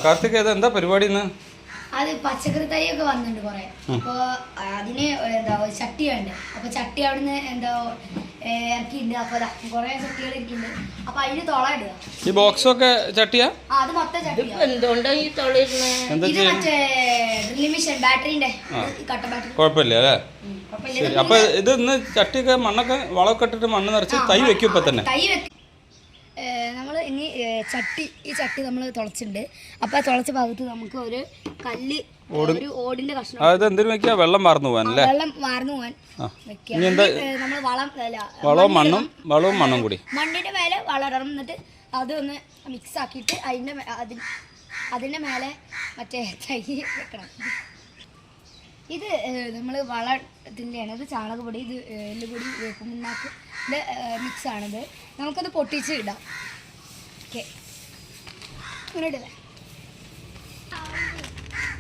കാർത്തിക് എന്താ പരിപാടി ഇന്ന്? അത് പച്ചക്കറി തൈയൊക്കെ വന്നിട്ടുണ്ട് കുറെ. അപ്പൊ അതിന് എന്താ ചട്ടി വേണ്ടേ? അപ്പൊ ചട്ടി അവിടുന്ന് എന്താ ഇറക്കിയിട്ടുണ്ട്. അപ്പൊ കുറെ ചട്ടികൾ ഇരിക്കുന്നുണ്ട്. അപ്പൊ അതിന് തുള ഇടുക. ഈ ബോക്സൊക്കെ ചട്ടിയാ? അത് മൊത്തം ചട്ടിയാ. ഇത് മറ്റേ ഡ്രില്ലിംഗ് മെഷീൻ ബാറ്ററിന്റെ കട്ട ബാറ്ററി. കുഴപ്പമില്ല അല്ലേ? അപ്പൊ ഇത് ഇന്ന് ചട്ടിയൊക്കെ മണ്ണൊക്കെ വളമൊക്കെ ഇട്ടിട്ട് മണ്ണ് നിറച്ച് തൈ വെക്കും. ഇപ്പൊ തന്നെ തൈ വെക്കും. നമ്മൾ ഇനി ഈ ചട്ടി നമ്മൾ തുളച്ചിട്ടുണ്ട്. അപ്പോൾ ആ തുളച്ച ഭാഗത്ത് നമുക്ക് ഒരു കല്ല്, ഒരു ഓടിന്റെ കഷ്ണം, അതായത് എന്തിനു വെക്കുക? വെള്ളം വാർന്നു പോകാൻ അല്ലേ? വെള്ളം വാർന്നു പോകാൻ വെക്കുക. നമ്മൾ വളവും മണ്ണും കൂടി മണ്ണിന്റെ മേലെ വളരണം. എന്നിട്ട് അതൊന്ന് മിക്സ് ആക്കിയിട്ട് അതിന്റെ മേലെ മറ്റേ തൈ വെക്കണം. ഇത് നമ്മൾ വളത്തിൻ്റെയാണ്. ഇത് ചാണകപ്പൊടി, ഇത് എല്ലുപൊടി, വേപ്പുമുണ്ണാക്ക് മിക്സാണിത്. നമുക്കത് പൊട്ടിച്ച് ഇടാം. ഓക്കെ, ഇങ്ങനെ ഇടല്ലേ?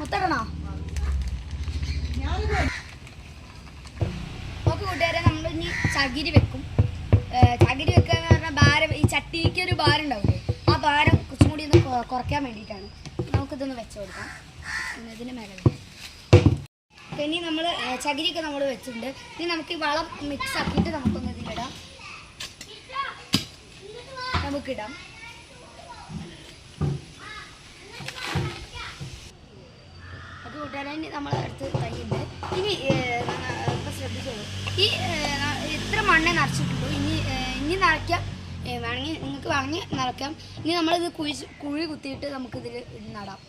മൊത്തടണോ? ഓക്കെ കൂട്ടുകാരെ, നമ്മൾ ഇനി ചകിരി വെക്കും. ചകിരി വെക്കുക എന്ന് പറഞ്ഞാൽ ഭാരം, ഈ ചട്ടിക്ക് ഒരു ഭാരം ഉണ്ടാവില്ലേ, ആ ഭാരം കുറച്ചും കൂടി ഒന്ന് കുറയ്ക്കാൻ വേണ്ടിയിട്ടാണ്. നമുക്കിതൊന്ന് വെച്ച് കൊടുക്കാം. ഇതിന് മേലെ ഇനി നമ്മൾ ചകിരിയൊക്കെ നമ്മൾ വെച്ചിട്ടുണ്ട്. ഇനി നമുക്ക് ഈ വളം മിക്സ് ആക്കിയിട്ട് നമുക്കൊന്ന് ഇതിലിടാം. നമുക്കിടാം. അത് കൂട്ടാൻ നമ്മൾ അടുത്ത് തൈയുണ്ട്. ഇനി ഇപ്പം ശ്രദ്ധിച്ചോളൂ, ഈ ഇത്ര മണ്ണേ നിറച്ചിട്ടുള്ളൂ. ഇനി നിറയ്ക്കാം. നിങ്ങൾക്ക് വേണമെങ്കിൽ നിറയ്ക്കാം. ഇനി നമ്മളിത് കുഴി കുത്തിയിട്ട് നമുക്കിതിൽ നടാം.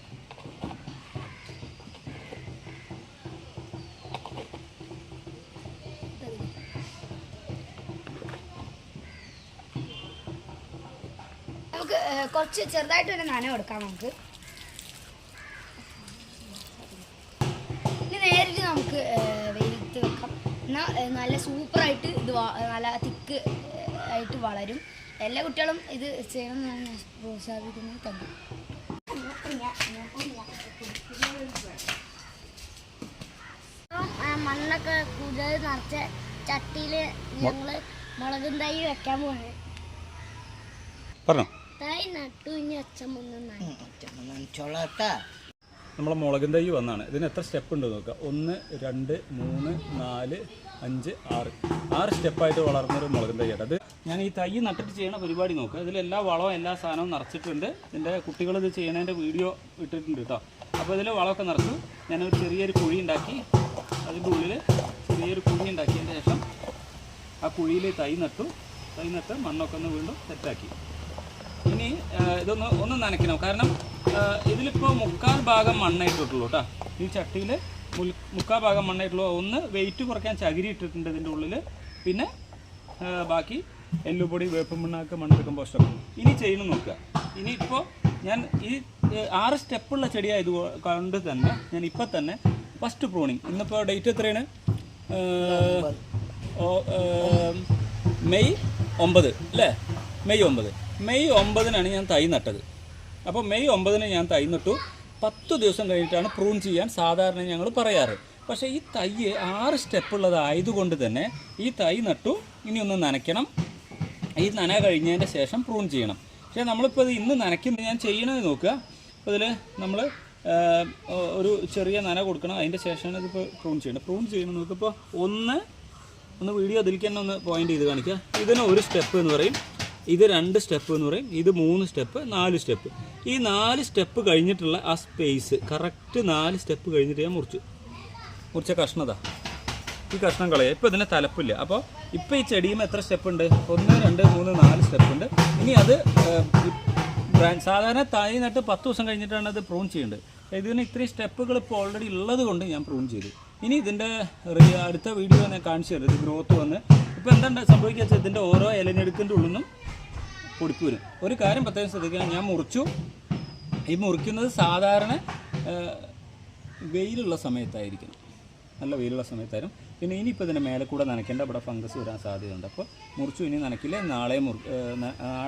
നമുക്ക് കുറച്ച് ചെറുതായിട്ട് തന്നെ നന കൊടുക്കാം. നമുക്ക് ഇനി നേരിട്ട് നമുക്ക് വെയിലത്ത് വെക്കാം. എന്നാൽ നല്ല സൂപ്പറായിട്ട് ഇത് നല്ല തിക്ക് ആയിട്ട് വളരും. എല്ലാ കുട്ടികളും ഇത് ചെയ്യണമെന്നാണ് ഞാൻ പ്രോത്സാഹിപ്പിക്കുന്നത് തന്നെ. മണ്ണൊക്കെ കൂടുതൽ നിറച്ച ചട്ടിയിൽ ഞങ്ങൾ മുളകും തൈ വെക്കാൻ പോകുന്നത്. നമ്മളെ മുളകും തൈ വന്നാണ്. ഇതിന് എത്ര സ്റ്റെപ്പ് ഉണ്ട് നോക്കുക. 1, 2, 3, 4, 5, 6 സ്റ്റെപ്പായിട്ട് വളർന്നൊരു മുളകും തൈയാണ്. അത് ഞാൻ ഈ തൈ നട്ടിട്ട് ചെയ്യണ പരിപാടി നോക്കുക. ഇതിലെല്ലാ വളവും എല്ലാ സാധനവും നിറച്ചിട്ടുണ്ട്. ഇതിൻ്റെ കുട്ടികൾ ഇത് ചെയ്യണതിൻ്റെ വീഡിയോ ഇട്ടിട്ടുണ്ട് കേട്ടോ. അപ്പോൾ ഇതിൽ വളമൊക്കെ നിറച്ചു. ഞാനൊരു ചെറിയൊരു കുഴി ഉണ്ടാക്കി. അതിൻ്റെ ഉള്ളിൽ ചെറിയൊരു കുഴി ഉണ്ടാക്കിയതിന് ശേഷം ആ കുഴിയിൽ തൈ നട്ടു മണ്ണൊക്കെ ഒന്ന് വീണ്ടും സെറ്റാക്കി. ഇനി ഒന്ന് നനയ്ക്കണം. കാരണം ഇതിലിപ്പോൾ 3/4 ഭാഗം മണ്ണായിട്ടുള്ളൂ കേട്ടോ. ഈ ചട്ടിയിൽ 3/4 ഭാഗം മണ്ണായിട്ടുള്ളൂ. ഒന്ന് വെയിറ്റ് കുറയ്ക്കാൻ ചകിരി ഇട്ടിട്ടുണ്ട് ഇതിൻ്റെ ഉള്ളിൽ. പിന്നെ ബാക്കി എല്ലുപൊടി, വേപ്പുമണ്ണാക്ക്, മണ്ണിര കമ്പോസ്റ്റൊക്കെ. ഇനി ചെയ്യണം നോക്കുക. ഇനിയിപ്പോൾ ഞാൻ ഈ 6 സ്റ്റെപ്പുള്ള ചെടിയായത് കൊണ്ട് തന്നെ ഞാൻ ഇപ്പം തന്നെ ഫസ്റ്റ് പ്രൂണിങ്. ഇന്നിപ്പോൾ ഡേറ്റ് എത്രയാണ്? മെയ് 9 അല്ലേ? മെയ് 9-നാണ് ഞാൻ തൈ നട്ടത്. അപ്പോൾ മെയ് 9-ന് ഞാൻ തൈ നട്ടു. 10 ദിവസം കഴിഞ്ഞിട്ടാണ് പ്രൂൺ ചെയ്യാൻ സാധാരണ ഞങ്ങൾ പറയാറ്. പക്ഷേ ഈ തൈ 6 സ്റ്റെപ്പുള്ളതായതുകൊണ്ട് തന്നെ ഈ തൈ നട്ടു. ഇനി ഒന്ന് നനയ്ക്കണം. ഈ നന കഴിഞ്ഞതിൻ്റെ ശേഷം പ്രൂൺ ചെയ്യണം. പക്ഷേ നമ്മളിപ്പോൾ ഇത് ഇന്ന് നനയ്ക്കുമ്പോൾ ഞാൻ ചെയ്യണമെന്ന് നോക്കുക. അപ്പോൾ ഇതിൽ നമ്മൾ ഒരു ചെറിയ നന കൊടുക്കണം. അതിൻ്റെ ശേഷമാണ് ഇതിപ്പോൾ പ്രൂൺ ചെയ്യണം. പ്രൂൺ ചെയ്യണം നോക്കിപ്പോൾ ഒന്ന് വീഡിയോ അതിലേക്ക് തന്നെ ഒന്ന് പോയിൻ്റ് ചെയ്ത് കാണിക്കുക. ഇതിന് 1 സ്റ്റെപ്പ് എന്ന് പറയും, ഇത് 2 സ്റ്റെപ്പ് എന്ന് പറയും, ഇത് 3 സ്റ്റെപ്പ്, 4 സ്റ്റെപ്പ്. ഈ 4 സ്റ്റെപ്പ് കഴിഞ്ഞിട്ടുള്ള ആ സ്പേസ് കറക്റ്റ് 4 സ്റ്റെപ്പ് കഴിഞ്ഞിട്ട് ഞാൻ മുറിച്ച കഷ്ണത ഈ കഷ്ണം കളയുക. ഇപ്പോൾ ഇതിന് തലപ്പില്ല. അപ്പോൾ ഇപ്പോൾ ഈ ചെടിയുമ്പോൾ എത്ര സ്റ്റെപ്പ് ഉണ്ട്? 1, 2, 3, 4 സ്റ്റെപ്പ് ഉണ്ട്. ഇനി അത് സാധാരണ തൈ നട്ട് 10 ദിവസം കഴിഞ്ഞിട്ടാണ് അത് പ്രൂൺ ചെയ്യേണ്ടത്. ഇതിന് ഇത്രയും സ്റ്റെപ്പുകൾ ഇപ്പോൾ ഓൾറെഡി ഉള്ളത് കൊണ്ട് ഞാൻ പ്രൂൺ ചെയ്തു. ഇനി ഇതിൻ്റെ അടുത്ത വീഡിയോ ഞാൻ കാണിച്ചു തരും. ഇത് ഗ്രോത്ത് വന്ന് ഇപ്പോൾ എന്താണ് സംഭവിക്കുക വെച്ചാൽ ഇതിൻ്റെ ഓരോ ഇലഞ്ഞെടുക്കിൻ്റെ ഉള്ളിൽ നിന്നും പൊടിപ്പ് വരും. ഒരു കാര്യം പ്രത്യേകം ശ്രദ്ധിക്കണം. ഞാൻ മുറിച്ചു. ഈ മുറിക്കുന്നത് സാധാരണ വെയിലുള്ള സമയത്തായിരിക്കും. നല്ല വെയിലുള്ള സമയത്തായിരുന്നു. പിന്നെ ഇനിയിപ്പോൾ ഇതിൻ്റെ മേലെ കൂടെ നനയ്ക്കേണ്ട. ഇവിടെ ഫംഗസ് വരാൻ സാധ്യതയുണ്ട്. അപ്പോൾ മുറിച്ചു. ഇനി നനയ്ക്കില്ല. നാളെ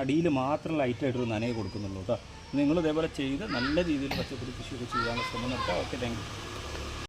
അടിയിൽ മാത്രം ലൈറ്റായിട്ടൊരു നനയെ കൊടുക്കുന്നുള്ളൂ കേട്ടോ. നിങ്ങൾ ഇതേപോലെ ചെയ്ത് നല്ല രീതിയിൽ പച്ചക്കറി കൃഷിയൊക്കെ ചെയ്യാനുള്ള ശ്രമം നടത്താം. Okay, thank you.